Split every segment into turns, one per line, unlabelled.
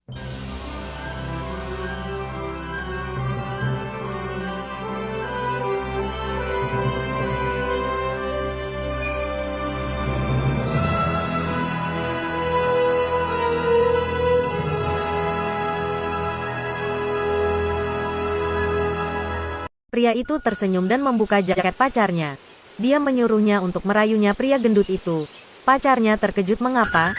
Pria itu tersenyum dan membuka jaket pacarnya. Dia menyuruhnya untuk merayunya pria gendut itu. Pacarnya terkejut mengapa?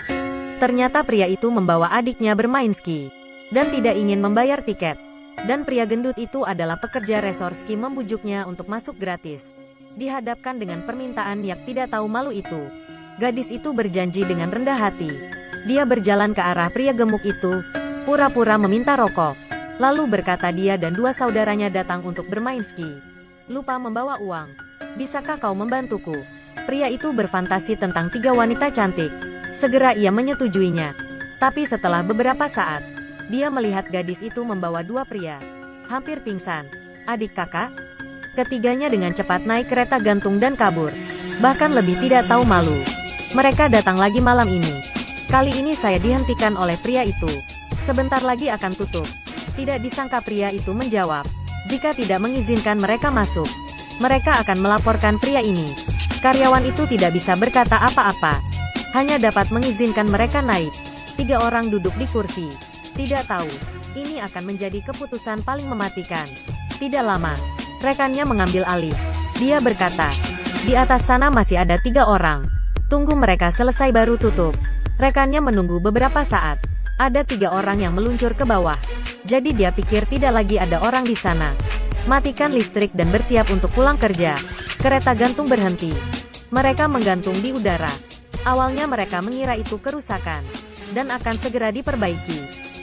Ternyata pria itu membawa adiknya bermain ski. Dan tidak ingin membayar tiket. Dan pria gendut itu adalah pekerja resort ski membujuknya untuk masuk gratis. Dihadapkan dengan permintaan yang tidak tahu malu itu. Gadis itu berjanji dengan rendah hati. Dia berjalan ke arah pria gemuk itu. Pura-pura meminta rokok. Lalu berkata dia dan dua saudaranya datang untuk bermain ski. Lupa membawa uang. Bisakah kau membantuku? Pria itu berfantasi tentang 3 wanita cantik. Segera ia menyetujuinya. Tapi setelah beberapa saat, dia melihat gadis itu membawa 2 pria. Hampir pingsan. Adik kakak? Ketiganya dengan cepat naik kereta gantung dan kabur. Bahkan lebih tidak tahu malu. Mereka datang lagi malam ini. Kali ini saya dihentikan oleh pria itu. Sebentar lagi akan tutup. Tidak disangka pria itu menjawab, jika tidak mengizinkan mereka masuk, mereka akan melaporkan pria ini. Karyawan itu tidak bisa berkata apa-apa, hanya dapat mengizinkan mereka naik. 3 orang duduk di kursi. Tidak tahu, ini akan menjadi keputusan paling mematikan. Tidak lama, rekannya mengambil alih. Dia berkata, di atas sana masih ada 3 orang. Tunggu mereka selesai baru tutup. Rekannya menunggu beberapa saat. Ada 3 orang yang meluncur ke bawah. Jadi dia pikir tidak lagi ada orang di sana. Matikan listrik dan bersiap untuk pulang kerja. Kereta gantung berhenti. Mereka menggantung di udara. Awalnya mereka mengira itu kerusakan. Dan akan segera diperbaiki.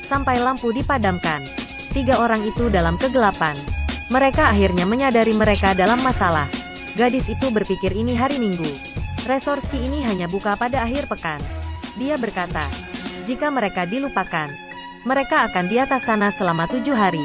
Sampai lampu dipadamkan. 3 orang itu dalam kegelapan. Mereka akhirnya menyadari mereka dalam masalah. Gadis itu berpikir ini hari Minggu. Resort ski ini hanya buka pada akhir pekan. Dia berkata, jika mereka dilupakan, mereka akan di atas sana selama 7 hari.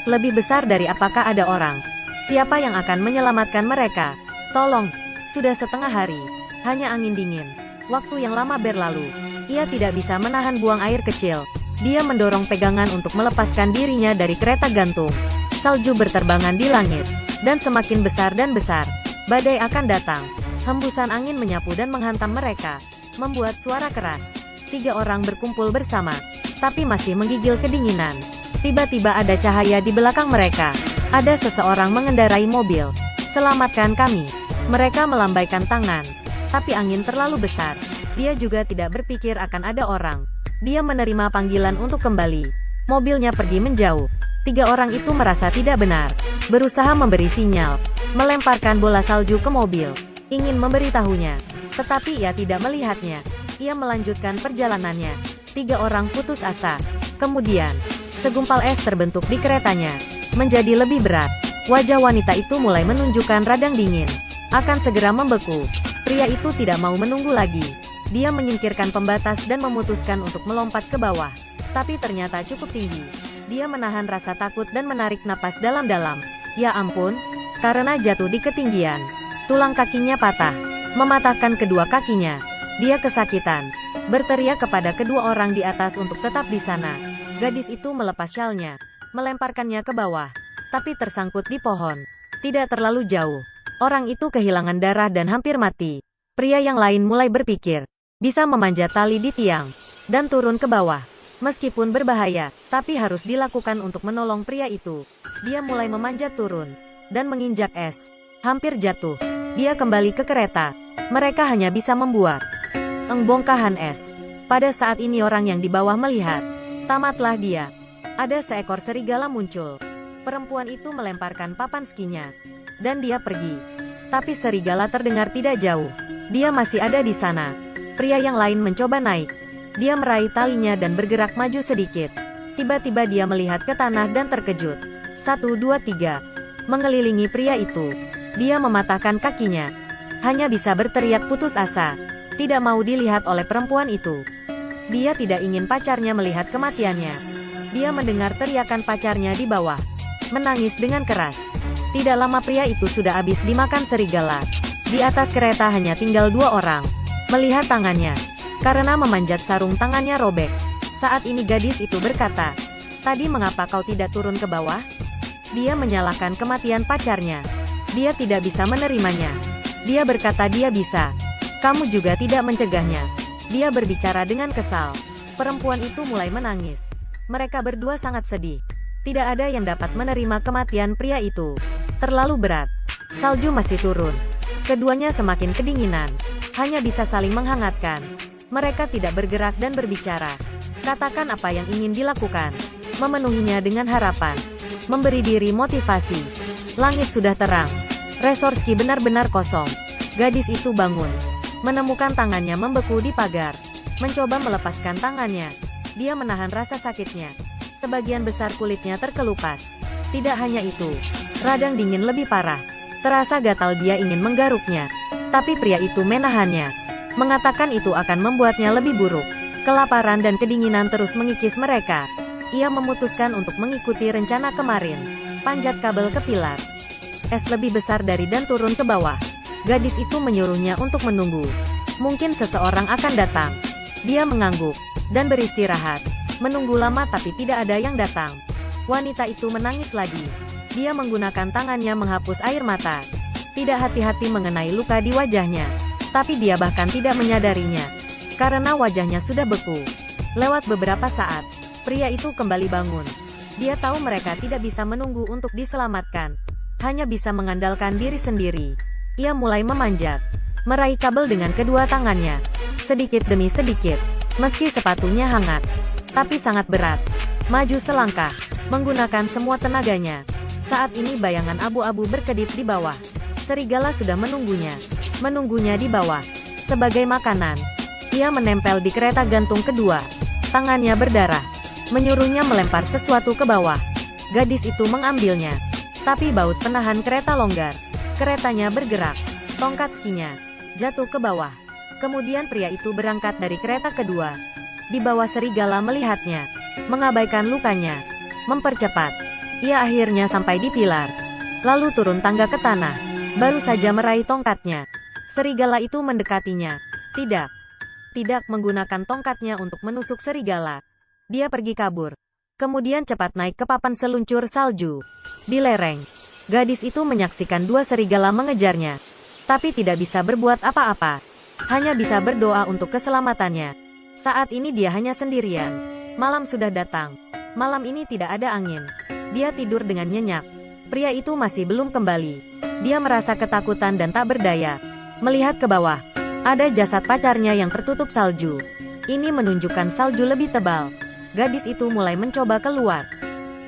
Lebih besar dari apakah ada orang. Siapa yang akan menyelamatkan mereka? Tolong, sudah setengah hari. Hanya angin dingin. Waktu yang lama berlalu. Ia tidak bisa menahan buang air kecil. Dia mendorong pegangan untuk melepaskan dirinya dari kereta gantung. Salju berterbangan di langit. Dan semakin besar dan besar. Badai akan datang. Hembusan angin menyapu dan menghantam mereka. Membuat suara keras. 3 orang berkumpul bersama. Tapi masih menggigil kedinginan. Tiba-tiba ada cahaya di belakang mereka. Ada seseorang mengendarai mobil. Selamatkan kami. Mereka melambaikan tangan. Tapi angin terlalu besar. Dia juga tidak berpikir akan ada orang. Dia menerima panggilan untuk kembali. Mobilnya pergi menjauh. 3 orang itu merasa tidak benar. Berusaha memberi sinyal. Melemparkan bola salju ke mobil. Ingin memberitahunya. Tetapi ia tidak melihatnya. Ia melanjutkan perjalanannya. 3 orang putus asa. Kemudian, segumpal es terbentuk di keretanya. Menjadi lebih berat. Wajah wanita itu mulai menunjukkan radang dingin. Akan segera membeku. Pria itu tidak mau menunggu lagi. Dia menyingkirkan pembatas dan memutuskan untuk melompat ke bawah. Tapi ternyata cukup tinggi. Dia menahan rasa takut dan menarik napas dalam-dalam. Ya ampun, karena jatuh di ketinggian. Tulang kakinya patah. Mematahkan kedua kakinya. Dia kesakitan. Berteriak kepada kedua orang di atas untuk tetap di sana. Gadis itu melepas syalnya. Melemparkannya ke bawah. Tapi tersangkut di pohon. Tidak terlalu jauh. Orang itu kehilangan darah dan hampir mati. Pria yang lain mulai berpikir. Bisa memanjat tali di tiang. Dan turun ke bawah. Meskipun berbahaya, tapi harus dilakukan untuk menolong pria itu. Dia mulai memanjat turun. Dan menginjak es. Hampir jatuh. Dia kembali ke kereta. Mereka hanya bisa membuat bongkahan es. Pada saat ini orang yang di bawah melihat. Tamatlah dia. Ada seekor serigala muncul. Perempuan itu melemparkan papan skinya. Dan dia pergi. Tapi serigala terdengar tidak jauh. Dia masih ada di sana. Pria yang lain mencoba naik. Dia meraih talinya dan bergerak maju sedikit. Tiba-tiba dia melihat ke tanah dan terkejut. 1, 2, 3. Mengelilingi pria itu. Dia mematahkan kakinya. Hanya bisa berteriak putus asa. Tidak mau dilihat oleh perempuan itu. Dia tidak ingin pacarnya melihat kematiannya. Dia mendengar teriakan pacarnya di bawah. Menangis dengan keras. Tidak lama pria itu sudah habis dimakan serigala. Di atas kereta hanya tinggal 2 orang. Melihat tangannya. Karena memanjat sarung tangannya robek. Saat ini gadis itu berkata, "Tadi mengapa kau tidak turun ke bawah?" Dia menyalahkan kematian pacarnya. Dia tidak bisa menerimanya. Dia berkata dia bisa. Kamu juga tidak mencegahnya. Dia berbicara dengan kesal. Perempuan itu mulai menangis. Mereka berdua sangat sedih. Tidak ada yang dapat menerima kematian pria itu. Terlalu berat. Salju masih turun. Keduanya semakin kedinginan. Hanya bisa saling menghangatkan. Mereka tidak bergerak dan berbicara. Katakan apa yang ingin dilakukan. Memenuhinya dengan harapan. Memberi diri motivasi. Langit sudah terang. Resorski benar-benar kosong. Gadis itu bangun. Menemukan tangannya membeku di pagar. Mencoba melepaskan tangannya. Dia menahan rasa sakitnya. Sebagian besar kulitnya terkelupas. Tidak hanya itu. Radang dingin lebih parah. Terasa gatal dia ingin menggaruknya. Tapi pria itu menahannya. Mengatakan itu akan membuatnya lebih buruk. Kelaparan dan kedinginan terus mengikis mereka. Ia memutuskan untuk mengikuti rencana kemarin. Panjat kabel ke pilar. Es lebih besar dari dan turun ke bawah. Gadis itu menyuruhnya untuk menunggu. Mungkin seseorang akan datang. Dia mengangguk dan beristirahat. Menunggu lama tapi tidak ada yang datang. Wanita itu menangis lagi. Dia menggunakan tangannya menghapus air mata. Tidak hati-hati mengenai luka di wajahnya. Tapi dia bahkan tidak menyadarinya. Karena wajahnya sudah beku. Lewat beberapa saat, pria itu kembali bangun. Dia tahu mereka tidak bisa menunggu untuk diselamatkan. Hanya bisa mengandalkan diri sendiri. Ia mulai memanjat. Meraih kabel dengan kedua tangannya. Sedikit demi sedikit. Meski sepatunya hangat. Tapi sangat berat. Maju selangkah. Menggunakan semua tenaganya. Saat ini bayangan abu-abu berkedip di bawah. Serigala sudah menunggunya. Menunggunya di bawah. Sebagai makanan. Ia menempel di kereta gantung kedua. Tangannya berdarah. Menyuruhnya melempar sesuatu ke bawah. Gadis itu mengambilnya. Tapi baut penahan kereta longgar. Keretanya bergerak. Tongkat skinya jatuh ke bawah. Kemudian pria itu berangkat dari kereta kedua. Di bawah serigala melihatnya. Mengabaikan lukanya. Mempercepat. Ia akhirnya sampai di pilar. Lalu turun tangga ke tanah. Baru saja meraih tongkatnya. Serigala itu mendekatinya. Tidak menggunakan tongkatnya untuk menusuk serigala. Dia pergi kabur. Kemudian cepat naik ke papan seluncur salju. Di lereng. Gadis itu menyaksikan dua serigala mengejarnya. Tapi tidak bisa berbuat apa-apa. Hanya bisa berdoa untuk keselamatannya. Saat ini dia hanya sendirian. Malam sudah datang. Malam ini tidak ada angin. Dia tidur dengan nyenyak. Pria itu masih belum kembali. Dia merasa ketakutan dan tak berdaya. Melihat ke bawah. Ada jasad pacarnya yang tertutup salju. Ini menunjukkan salju lebih tebal. Gadis itu mulai mencoba keluar.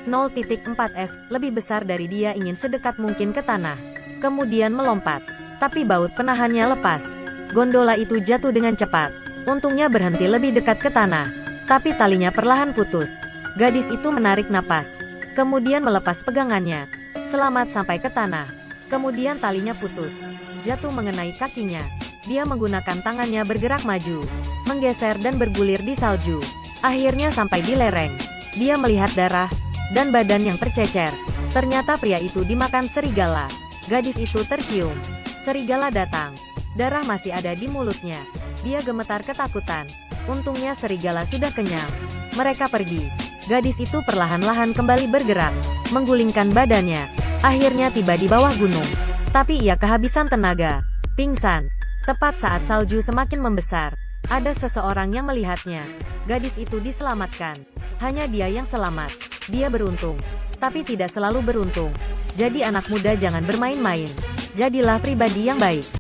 0.4s, lebih besar dari dia ingin sedekat mungkin ke tanah. Kemudian melompat. Tapi baut penahannya lepas. Gondola itu jatuh dengan cepat. Untungnya berhenti lebih dekat ke tanah. Tapi talinya perlahan putus. Gadis itu menarik napas. Kemudian melepas pegangannya. Selamat sampai ke tanah. Kemudian talinya putus. Jatuh mengenai kakinya. Dia menggunakan tangannya bergerak maju. Menggeser dan bergulir di salju. Akhirnya sampai di lereng. Dia melihat darah. Dan badan yang tercecer. Ternyata pria itu dimakan serigala. Gadis itu tercium. Serigala datang. Darah masih ada di mulutnya. Dia gemetar ketakutan. Untungnya serigala sudah kenyang. Mereka pergi. Gadis itu perlahan-lahan kembali bergerak. Menggulingkan badannya. Akhirnya tiba di bawah gunung. Tapi ia kehabisan tenaga. Pingsan. Tepat saat salju semakin membesar. Ada seseorang yang melihatnya. Gadis itu diselamatkan. Hanya dia yang selamat. Dia beruntung. Tapi tidak selalu beruntung. Jadi anak muda jangan bermain-main. Jadilah pribadi yang baik.